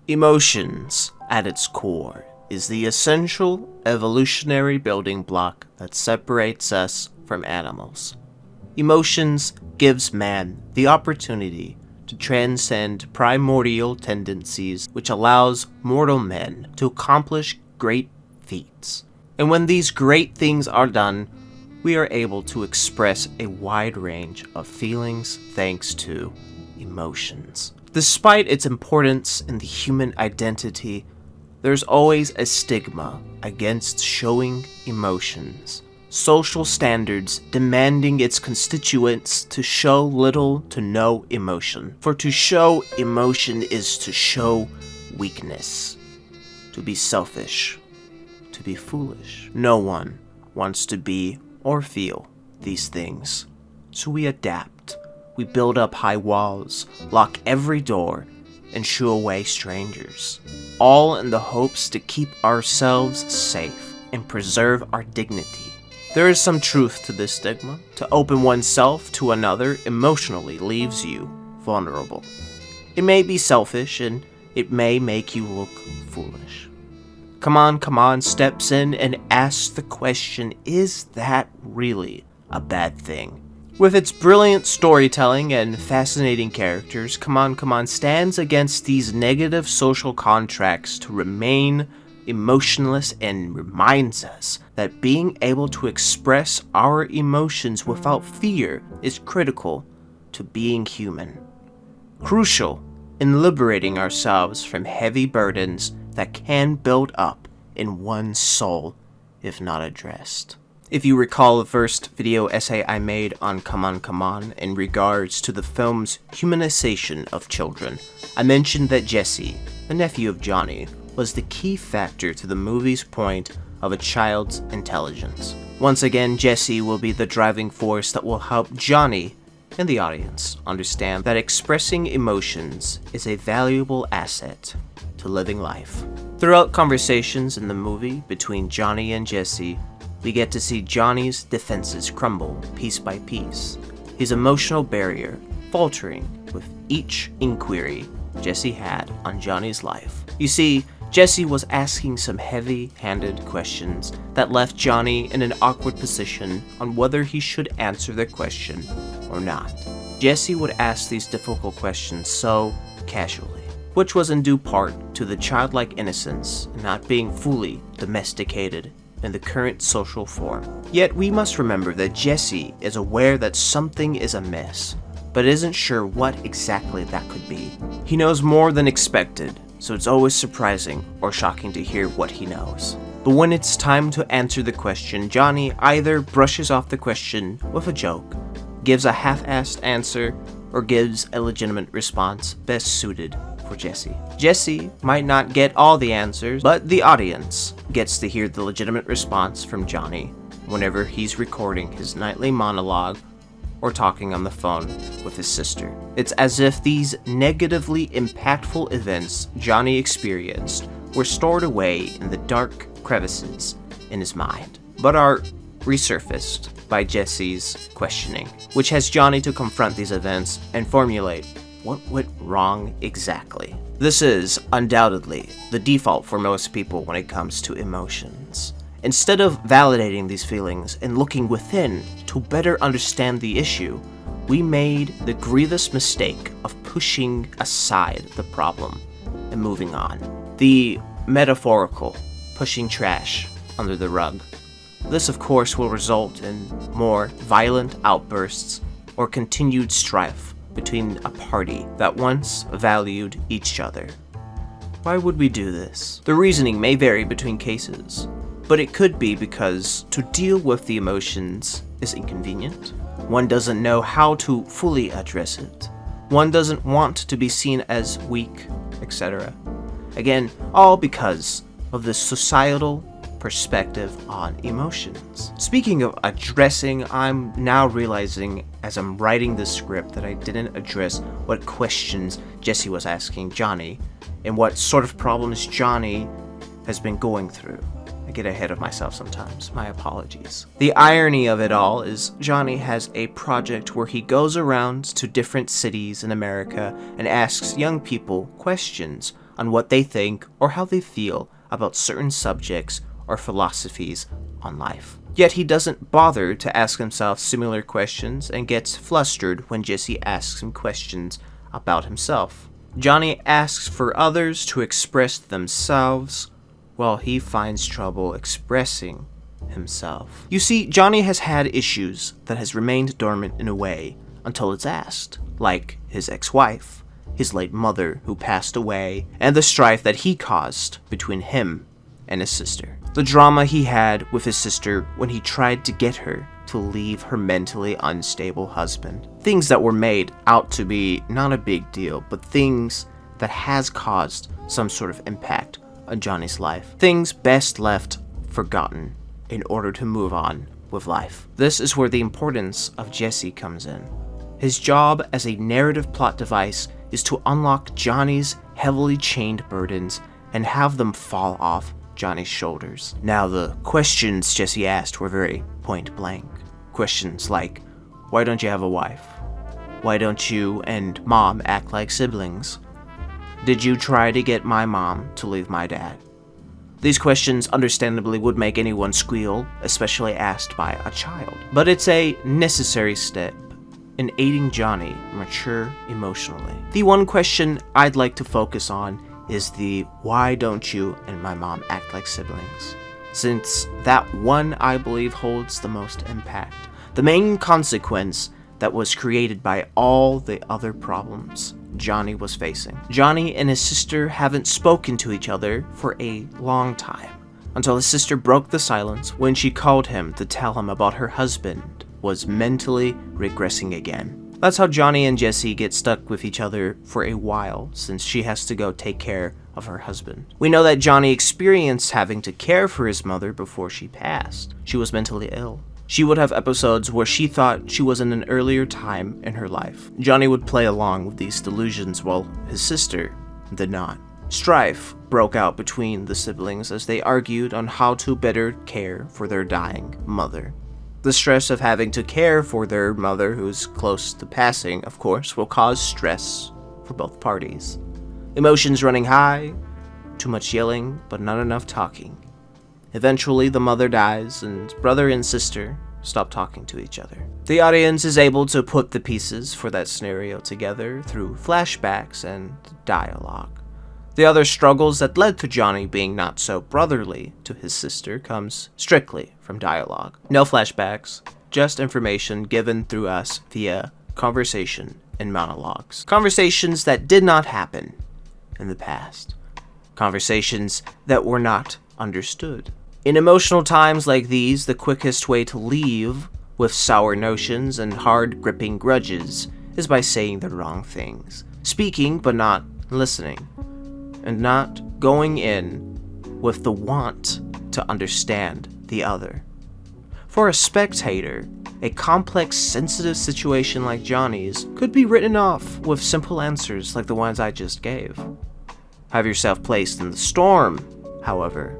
Emotions, at its core, is the essential evolutionary building block that separates us from animals. Emotions gives man the opportunity to transcend primordial tendencies, which allows mortal men to accomplish great feats. And when these great things are done, we are able to express a wide range of feelings thanks to emotions. Despite its importance in the human identity, there's always a stigma against showing emotions. Social standards demanding its constituents to show little to no emotion. For to show emotion is to show weakness, to be selfish, to be foolish. No one wants to be or feel these things. So we adapt. We build up high walls, lock every door, and shoo away strangers, all in the hopes to keep ourselves safe and preserve our dignity. There is some truth to this stigma. To open oneself to another emotionally leaves you vulnerable. It may be selfish and it may make you look foolish. Come On steps in and asks the question, is that really a bad thing? With its brilliant storytelling and fascinating characters, Come On stands against these negative social contracts to remain emotionless and reminds us that being able to express our emotions without fear is critical to being human. Crucial in liberating ourselves from heavy burdens that can build up in one's soul if not addressed. If you recall the first video essay I made on Come On in regards to the film's humanization of children, I mentioned that Jesse, the nephew of Johnny, was the key factor to the movie's point of a child's intelligence. Once again, Jesse will be the driving force that will help Johnny and the audience understand that expressing emotions is a valuable asset to living life. Throughout conversations in the movie between Johnny and Jesse, we get to see Johnny's defenses crumble piece by piece, his emotional barrier faltering with each inquiry Jesse had on Johnny's life. You see, Jesse was asking some heavy-handed questions that left Johnny in an awkward position on whether he should answer the question or not. Jesse would ask these difficult questions so casually, which was in due part to the childlike innocence and not being fully domesticated in the current social form. Yet we must remember that Jesse is aware that something is amiss, but isn't sure what exactly that could be. He knows more than expected, so it's always surprising or shocking to hear what he knows. But when it's time to answer the question, Johnny either brushes off the question with a joke, gives a half-assed answer, or gives a legitimate response best suited for Jesse. Jesse might not get all the answers, but the audience gets to hear the legitimate response from Johnny whenever he's recording his nightly monologue or talking on the phone with his sister. It's as if these negatively impactful events Johnny experienced were stored away in the dark crevices in his mind, but are resurfaced by Jesse's questioning, which has Johnny to confront these events and formulate what went wrong exactly. This is undoubtedly the default for most people when it comes to emotions. Instead of validating these feelings and looking within to better understand the issue, we made the grievous mistake of pushing aside the problem and moving on. The metaphorical pushing trash under the rug. This, of course, will result in more violent outbursts or continued strife between a party that once valued each other. Why would we do this? The reasoning may vary between cases, but it could be because to deal with the emotions is inconvenient. One doesn't know how to fully address it. One doesn't want to be seen as weak, etc. Again, all because of the societal perspective on emotions. Speaking of addressing, I'm now realizing as I'm writing this script that I didn't address what questions Jesse was asking Johnny and what sort of problems Johnny has been going through. I get ahead of myself sometimes, my apologies. The irony of it all is Johnny has a project where he goes around to different cities in America and asks young people questions on what they think or how they feel about certain subjects or philosophies on life. Yet he doesn't bother to ask himself similar questions and gets flustered when Jesse asks him questions about himself. Johnny asks for others to express themselves, while he finds trouble expressing himself. You see, Johnny has had issues that has remained dormant in a way until it's asked, like his ex-wife, his late mother who passed away, and the strife that he caused between him and his sister. The drama he had with his sister when he tried to get her to leave her mentally unstable husband. Things that were made out to be not a big deal, but things that has caused some sort of impact on Johnny's life. Things best left forgotten in order to move on with life. This is where the importance of Jesse comes in. His job as a narrative plot device is to unlock Johnny's heavily chained burdens and have them fall off Johnny's shoulders. Now, the questions Jesse asked were very point blank. Questions like, why don't you have a wife? Why don't you and mom act like siblings? Did you try to get my mom to leave my dad? These questions understandably would make anyone squeal, especially asked by a child. But it's a necessary step in aiding Johnny mature emotionally. The one question I'd like to focus on is the why don't you and my mom act like siblings, since that one I believe holds the most impact. The main consequence that was created by all the other problems Johnny was facing. Johnny and his sister haven't spoken to each other for a long time, until his sister broke the silence when she called him to tell him about her husband was mentally regressing again. That's how Johnny and Jesse get stuck with each other for a while, since she has to go take care of her husband. We know that Johnny experienced having to care for his mother before she passed. She was mentally ill. She would have episodes where she thought she was in an earlier time in her life. Johnny would play along with these delusions while his sister did not. Strife broke out between the siblings as they argued on how to better care for their dying mother. The stress of having to care for their mother, who's close to passing, of course, will cause stress for both parties. Emotions running high, too much yelling, but not enough talking. Eventually, the mother dies, and brother and sister stop talking to each other. The audience is able to put the pieces for that scenario together through flashbacks and dialogue. The other struggles that led to Johnny being not so brotherly to his sister comes strictly from dialogue. No flashbacks, just information given through us via conversation and monologues. Conversations that did not happen in the past. Conversations that were not understood. In emotional times like these, the quickest way to leave with sour notions and hard-gripping grudges is by saying the wrong things, speaking but not listening, and not going in with the want to understand the other. For a spectator, a complex, sensitive situation like Johnny's could be written off with simple answers like the ones I just gave. Have yourself placed in the storm, however,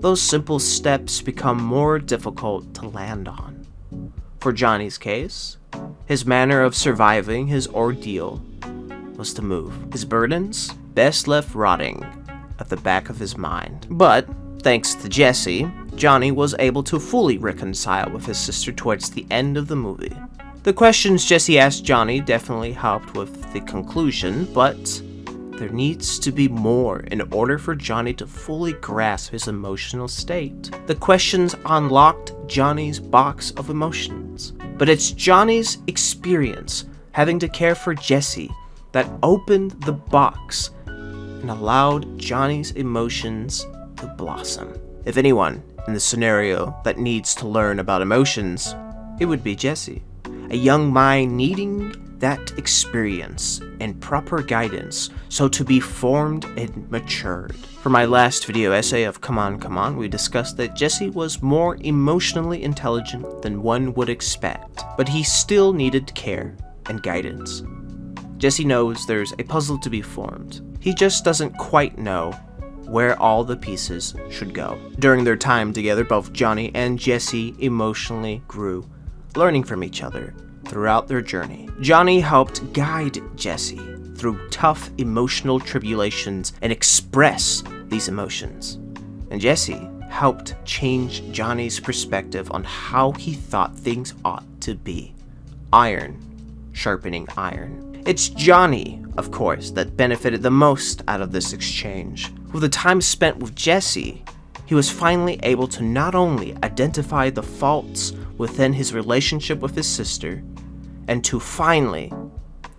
those simple steps become more difficult to land on. For Johnny's case, his manner of surviving his ordeal was to move. His burdens best left rotting at the back of his mind. But, thanks to Jesse, Johnny was able to fully reconcile with his sister towards the end of the movie. The questions Jesse asked Johnny definitely helped with the conclusion, but there needs to be more in order for Johnny to fully grasp his emotional state. The questions unlocked Johnny's box of emotions, but it's Johnny's experience having to care for Jesse that opened the box and allowed Johnny's emotions to blossom. If anyone in the scenario that needs to learn about emotions, it would be Jesse. A young mind needing that experience and proper guidance so to be formed and matured. For my last video essay of Come On, we discussed that Jesse was more emotionally intelligent than one would expect, but he still needed care and guidance. Jesse knows there's a puzzle to be formed. He just doesn't quite know where all the pieces should go. During their time together, both Johnny and Jesse emotionally grew, learning from each other throughout their journey. Johnny helped guide Jesse through tough emotional tribulations and express these emotions. And Jesse helped change Johnny's perspective on how he thought things ought to be. Iron sharpening iron. It's Johnny, of course, that benefited the most out of this exchange. With the time spent with Jesse, he was finally able to not only identify the faults within his relationship with his sister, and to finally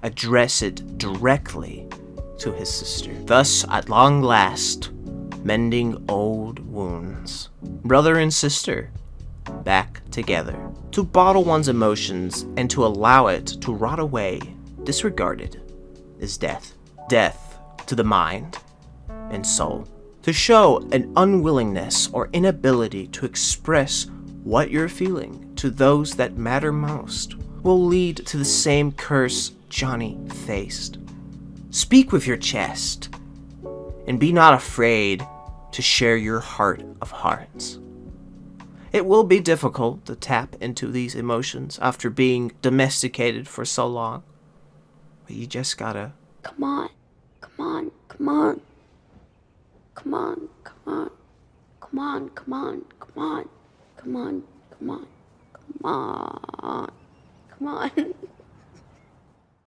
address it directly to his sister. Thus, at long last, mending old wounds. Brother and sister, back together. To bottle one's emotions and to allow it to rot away, disregarded, is death. Death to the mind and soul. To show an unwillingness or inability to express what you're feeling to those that matter most will lead to the same curse Johnny faced. Speak with your chest and be not afraid to share your heart of hearts. It will be difficult to tap into these emotions after being domesticated for so long, but you just gotta come on, come on, come on, come on, come on, come on, come on, come on, come on, come on, come on, come on.